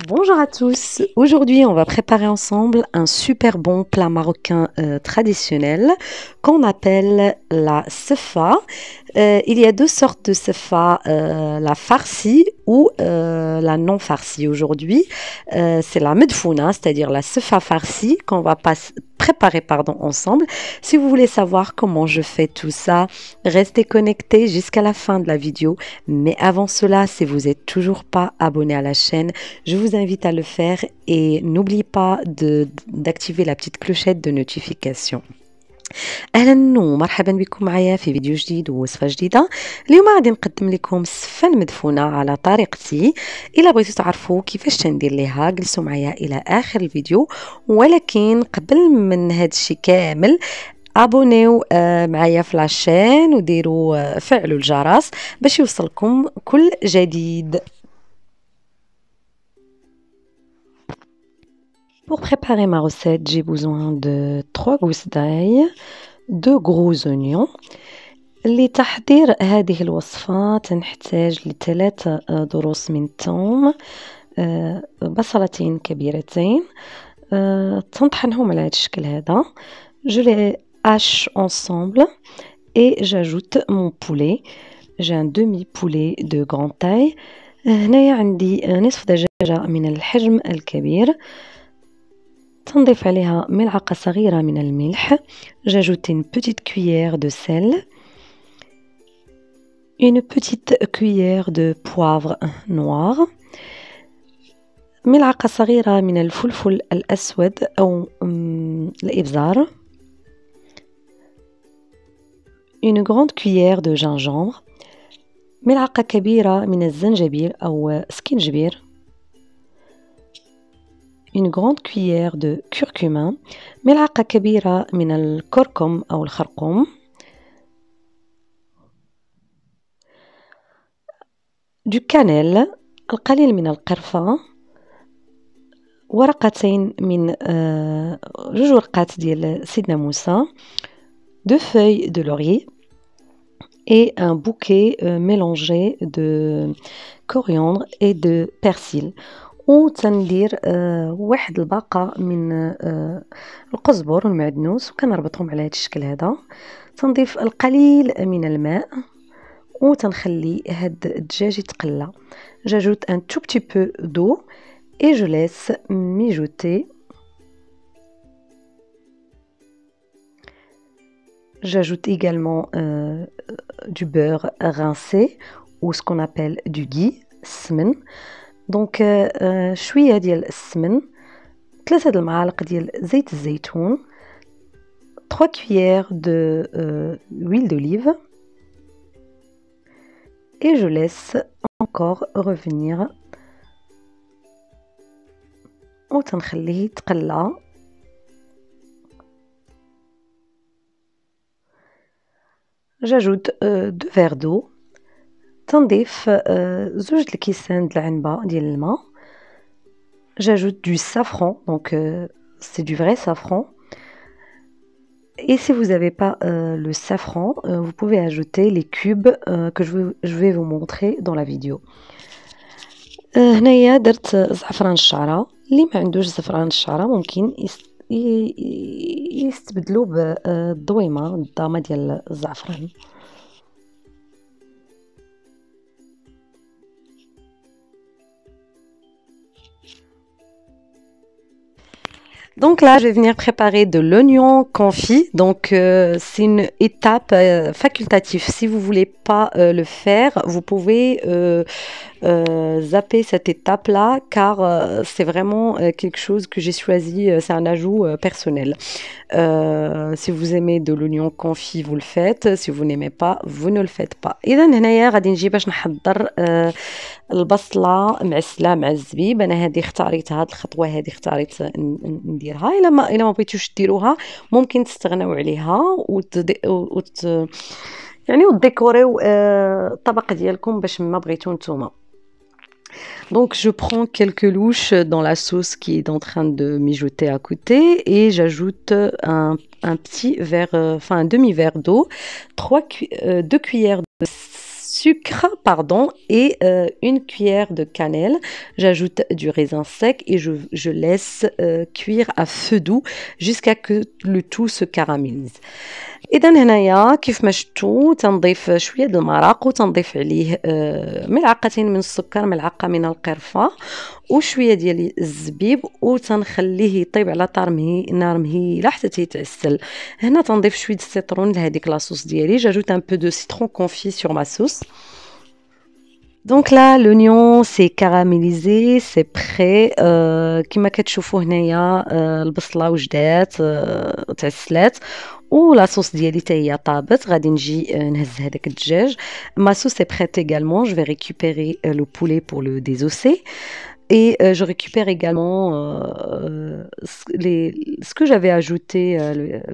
Bonjour à tous, aujourd'hui on va préparer ensemble un super bon plat marocain traditionnel qu'on appelle la sefa. Il y a deux sortes de sefa, la farcie ou la non farcie. Aujourd'hui c'est la medfouna, c'est-à-dire la sefa farcie qu'on va préparer ensemble. Si vous voulez savoir comment je fais tout ça, restez connectés jusqu'à la fin de la vidéo. Mais avant cela, si vous n'êtes toujours pas abonné à la chaîne, je vous invite à le faire et n'oubliez pas d'activer la petite clochette de notification. اهلا ومرحبا بكم معايا في فيديو جديد ووصفه جديده. اليوم غادي نقدم لكم السفه المدفونه على طريقتي. الا بغيتوا تعرفوا كيفاش تندير ليها جلسوا معايا الى اخر الفيديو، ولكن قبل من هذا الشيء كامل ابونيو معايا في لاشين وديروا فعلوا الجرس باش يوصلكم كل جديد. Pour préparer ma recette, j'ai besoin de 3 gousses d'ail, 2 gros oignons. لتحضير هذه الوصفة تنحتاج ل3 ضروس من الثوم، بصلتين كبيرتين، تنطحنهم على هذا الشكل هذا. Je les hache ensemble et j'ajoute mon poulet. J'ai un demi-poulet de grande taille. هنايا عندي نصف دجاجة من الحجم الكبير. تنضيف عليها ملعقة صغيرة من الملح. J'ajoute une petite cuillère de sel, une petite cuillère de poivre noir, ملعقة صغيرة من الفلفل الأسود أو الإبزار, une grande cuillère de gingembre, ملعقة كبيرة من الزنجبيل أو سكينجبير, une grande cuillère de curcuma, ملعقة كبيرة من الكركم أو الخرقوم, du cannelle, القليل من القرفة, ورقتين من 2 ورقات ديال سيدنا موسى, 2 feuilles de laurier et un bouquet mélangé de coriandre et de persil. وتندير واحد الباقة من القزبر والمعدنوس وكنربطهم على هذا الشكل هذا. تنضيف القليل من الماء وتنخلي هاد الدجاج يتقلى. J'ajoute un tout petit peu d'eau et je laisse mijoter. J'ajoute également du beurre rincé ou ce qu'on appelle du ghee, سمن. دونك شويه ديال السمن, 3 المعالق ديال زيت الزيتون, 3 cuillères de huile d'olive et je laisse encore revenir وتنخليه يتقلى. J'ajoute 2 verres d'eau. تنضيف 2 الكيسان د العنبة ديال الماء. J'ajoute du safran, donc c'est du vrai safran. Et si vous n'avez pas le safran, vous pouvez ajouter les cubes que je vais vous montrer dans la vidéo. هنايا درت زعفران الشعرة. اللي ما عندوش زعفران الشعرة ممكن يستبدلوا بالضويمة الضامة ديال الزعفران. Donc là, je vais venir préparer de l'oignon confit. Donc c'est une étape facultative. Si vous voulez pas le faire, vous pouvez zapper cette étape-là, car c'est vraiment quelque chose que j'ai choisi. C'est un ajout personnel. Si vous aimez de l'oignon confit, vous le faites. Si vous n'aimez pas, vous ne le faites pas. إذا هنايا غادي نجي باش نحضر البصلة معسلة مع الزبيب. أنا هذه اختاريت هذه الخطوة، هذه اختاريت نديرها. إلا ما بغيتوش ديروها ممكن تستغناو عليها يعني وتديكوريو الطبق ديالكم باش ما بغيتو نتوما. Donc je prends quelques louches dans la sauce qui est en train de mijoter à côté et j'ajoute un petit verre, enfin un demi-verre d'eau, 2 cuillères de sucre, pardon, et une cuillère de cannelle. J'ajoute du raisin sec et je laisse cuire à feu doux jusqu'à que le tout se caramélise. إذا هنايا كيف ما شفتوا تنضيف شوية د المرق وتنضيف عليه ملعقتين من السكر، ملعقة من القرفة وشوية ديال الزبيب وتنخليه يطيب على نار مهيلة حتى تيتعسل. هنا تنضيف شوية السيترون لهذيك لاصوص ديالي. جاجوت un peu de citron confit sur ma sauce. Donc là, l'oignon c'est caramélisé, c'est prêt. كما كتشوفوا هنايا البصلة وجدات تعسلات ولا صوص ديالي حتى هي طابت. غادي نجي نهز هذاك الدجاج. Ma sauce est prête également. Je vais récupérer le poulet pour le désosser. Et je récupère également ce que j'avais ajouté,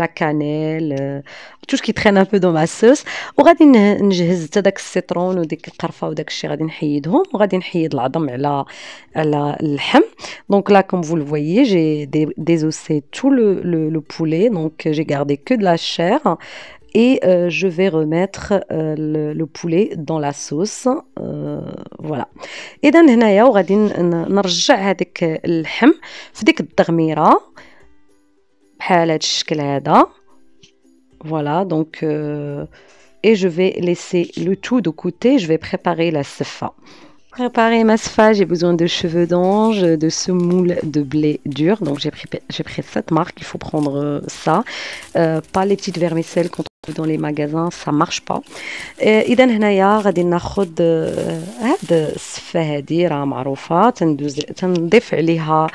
la cannelle, tout ce qui traîne un peu dans ma sauce. وغادي نجهز حتى داك السيترون وديك القرفة وداك الشيء غادي نحيدهم وغادي نحيد العظم على اللحم. Donc là, comme vous le voyez, j'ai désossé tout le poulet, donc j'ai gardé que de la chair. Et je vais remettre le poulet dans la sauce. Voilà. إذا هنايا وغادي نرجع هذاك اللحم في ديك الدغميرة بحال هذا الشكل هذا. Voilà, donc et je vais laisser le tout de côté. Je vais préparer la sefa. Préparer ma sefa, j'ai besoin de cheveux d'ange, de semoule de blé dur. Donc j'ai pris cette marque, il faut prendre ça. Pas les petites vermicelles qu'on trouve dans les magasins, ça marche pas. إذا هنايا غادي ناخد هاد السفة هادي راه معروفة. تنضيف عليها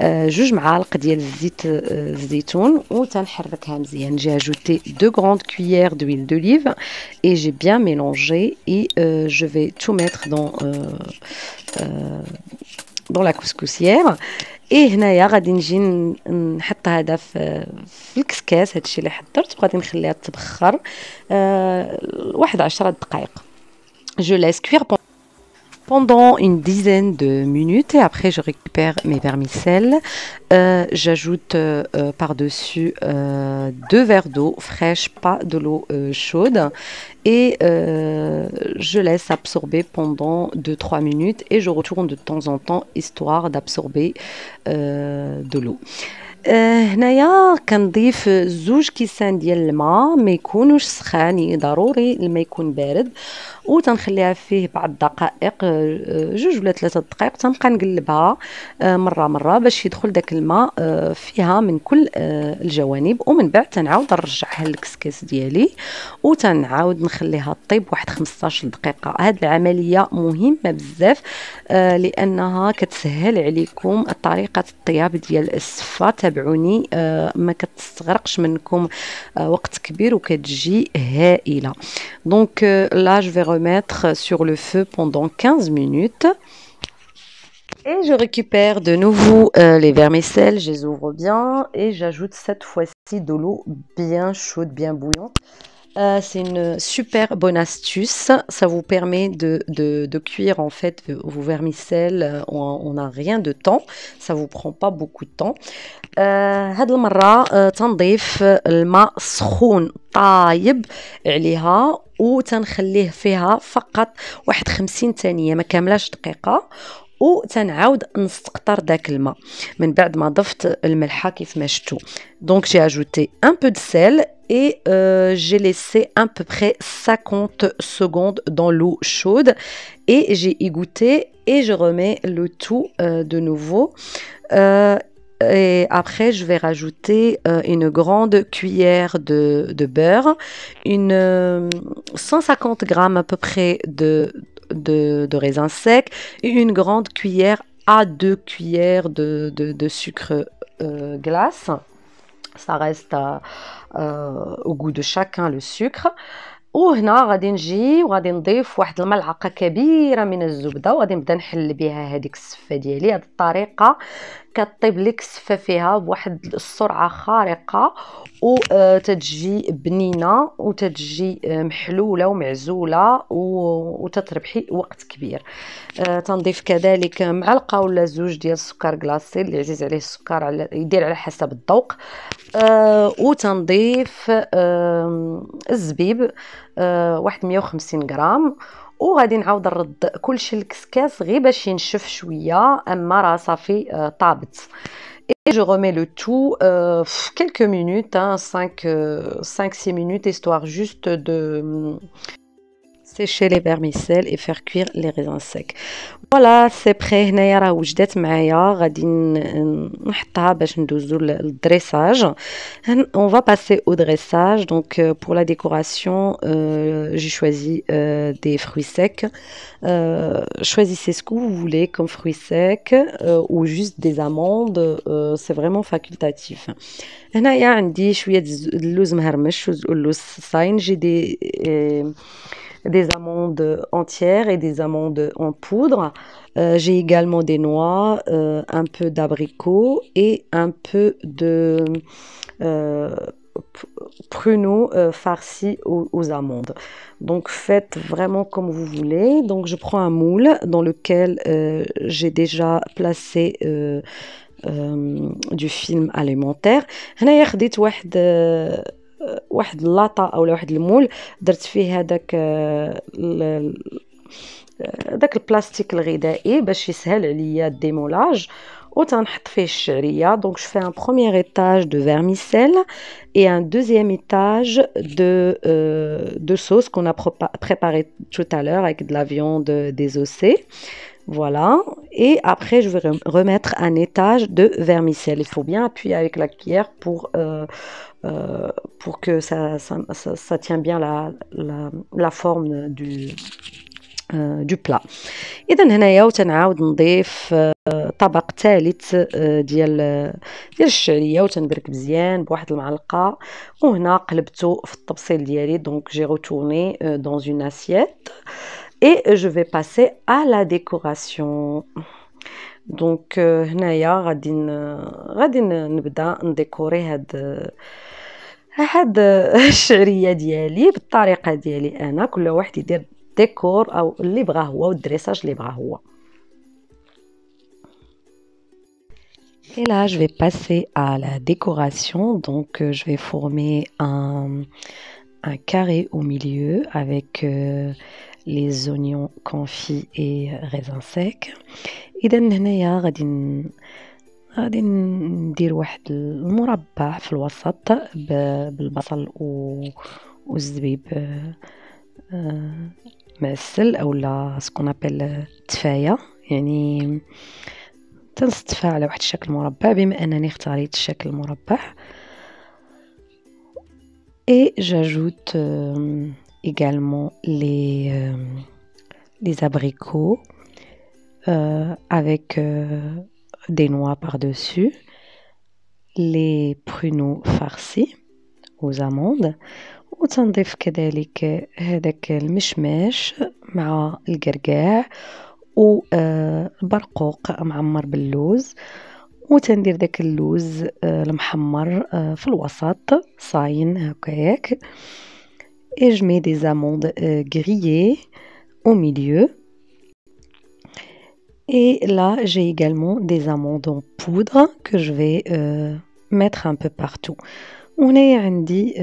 2 معالق ديال الزيت الزيتون وتنحركها مزيان. J'ai ajouté 2 grandes cuillères d'huile d'olive et j'ai bien mélangé et je vais tout mettre dans la couscoussière. Et هنايا غادي نجي نحط هذا في الكسكاس. هادشي اللي حضرت وغادي نخليها تبخر 10 دقائق. Je laisse cuire pendant une dizaine de minutes et après je récupère mes vermicelles. J'ajoute par-dessus 2 verres d'eau fraîche, pas de l'eau chaude. Et je laisse absorber pendant 2-3 minutes et je retourne de temps en temps histoire d'absorber de l'eau. هنايا كنضيف 2 كيسان ديال الماء ما يكونوش سخان، ضروري الماء يكون بارد وتنخليها فيه بعض الدقائق 2 ولا 3 دقائق. تنبقى نقلبها مره باش يدخل داك الماء فيها من كل الجوانب ومن بعد تنعاود نرجعها للكسكاس ديالي وتنعاود نخليها طيب 15 دقيقه. هاد العمليه مهمه بزاف لانها كتسهل عليكم طريقه الطياب ديال السفه. تابعوني ما كتستغرقش منكم وقت كبير وكتجي هائله. Donc là je vais remettre sur le feu pendant 15 minutes. Et je récupère de nouveau les vermicelles, je les ouvre bien et j'ajoute cette fois-ci de l'eau bien chaude, bien bouillante. C'est une super bonne astuce, ça vous permet de cuire en fait vos vermicelles, on n'a rien de temps, ça vous prend pas beaucoup de temps. هاد المرة تنضيف الماء سخون طايب عليها وتنخليه فيها فقط 50 ثانية ما كاملاش دقيقة وتنعاود نستقطر داك الماء من بعد ما ضفت الملحة كيف ما شفتوا. Donc j'ai ajouté un peu de sel et j'ai laissé à peu près 50 secondes dans l'eau chaude et j'ai égouté et je remets le tout de nouveau. Et après, je vais rajouter une grande cuillère de beurre, 150 grammes à peu près de raisin sec et une grande cuillère à 2 cuillères de sucre glace. Ça reste au goût de chacun le sucre. وهنا غادي نجي وغادي نضيف واحد الملعقه كبيره من الزبده وغادي نبدا نحل بها هذيك السفه ديالي. هذه الطريقه كطيب لك السفه فيها بواحد السرعه خارقه وتتجي بنينه وتتجي محلوله ومعزوله وتتربحي وقت كبير. تنضيف كذلك معلقه ولا 2 ديال السكر كلاصي اللي عزيز عليه السكر يدير على حسب الذوق. وتنضيف الزبيب 150 غرام وغادي نعاود نرد كلشي للكسكاس غير باش ينشف شويه، اما راه صافي طابت. Et je remets le tout quelques minutes, hein, 5-6 minutes, histoire juste de sécher les vermicelles et faire cuire les raisins secs. Voilà, c'est prêt. هنايا راه وجدت معايا، غادي نحطها باش ندوزو للدريساج. On va passer au dressage. Donc pour la décoration, j'ai choisi des fruits secs. Choisissez ce que vous voulez comme fruits secs ou juste des amandes, c'est vraiment facultatif. هنايا عندي شوية اللوز مهرمش واللوز صاين. J'ai des amandes entières et des amandes en poudre. J'ai également des noix, un peu d'abricots et un peu de pruneaux farcis aux amandes. Donc faites vraiment comme vous voulez. Donc je prends un moule dans lequel j'ai déjà placé du film alimentaire. هنايا خديت واحد اللاطه او واحد المول، درت فيه داك البلاستيك الغذائي باش يسهل عليا الديمولاج، وتنحط فيه الشعريه. Donc je fais un premier étage de vermicelle et un deuxième étage de sauce qu'on a préparé tout à l'heure avec de la viande désossée. Voilà, et après je vais remettre un étage de vermicelle. Il faut bien appuyer avec la cuillère pour que ça tient bien la forme du plat. إذا هنايا وتنعاود نضيف طبق ثالث ديال الشعريه وتنبرك مزيان بواحد المعلقه، وهنا قلبته في الطبسيل ديالي. Donc j'ai retourné dans une assiette et je vais passer à la décoration. Donc هنايا غادي نبدا نديكوري هاد الشعريه ديالي بالطريقه ديالي انا. كل واحد يدير ديكور او اللي بغاه هو والدريساج اللي بغاه هو. Et là, je vais passer à la décoration. Donc, je vais former un carré au milieu avec les oignons confits et raisins secs. إذا هنايا غادي ندير واحد المربع في الوسط بالبصل والزبيب معسل اولا سكون ابل تفايه، يعني تنصطفى على واحد الشكل مربع بما انني اختاريت الشكل المربع. Et j'ajoute également les abricots avec des noix par-dessus, les pruneaux farcis aux amandes، وتنضيف كذلك هذاك المشماش مع القرقاع والبرقوق معمر باللوز، وتندير داك اللوز المحمر في الوسط صاين هكاياك. Et je mets des amandes grillées au milieu. Et là, j'ai également des amandes en poudre que je vais mettre un peu partout. وهنا عندي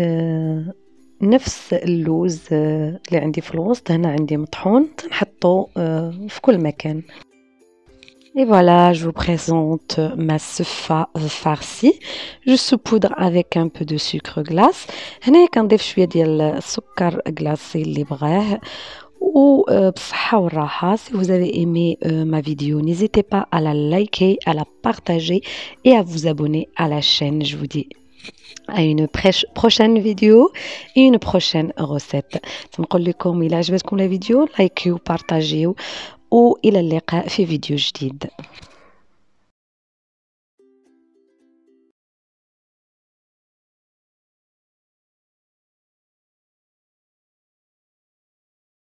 نفس اللوز اللي عندي في الوسط، هنا عندي مطحون تنحطو في كل مكان. Et voilà, je vous présente ma sefa farcie. Je saupoudre avec un peu de sucre glace. هنا كنضيف شويه ديال السكر غلاسي اللي بغاه وبصحة والراحة. Si vous avez aimé ma vidéo, n'hésitez pas à la liker, à la partager et à vous abonner à la chaîne. Je vous dis à une prochaine vidéo et une prochaine recette. تنقول لكم إلا عجبتكم la vidéo لايكيو وبارطاجيو، وإلى اللقاء في فيديو جديد.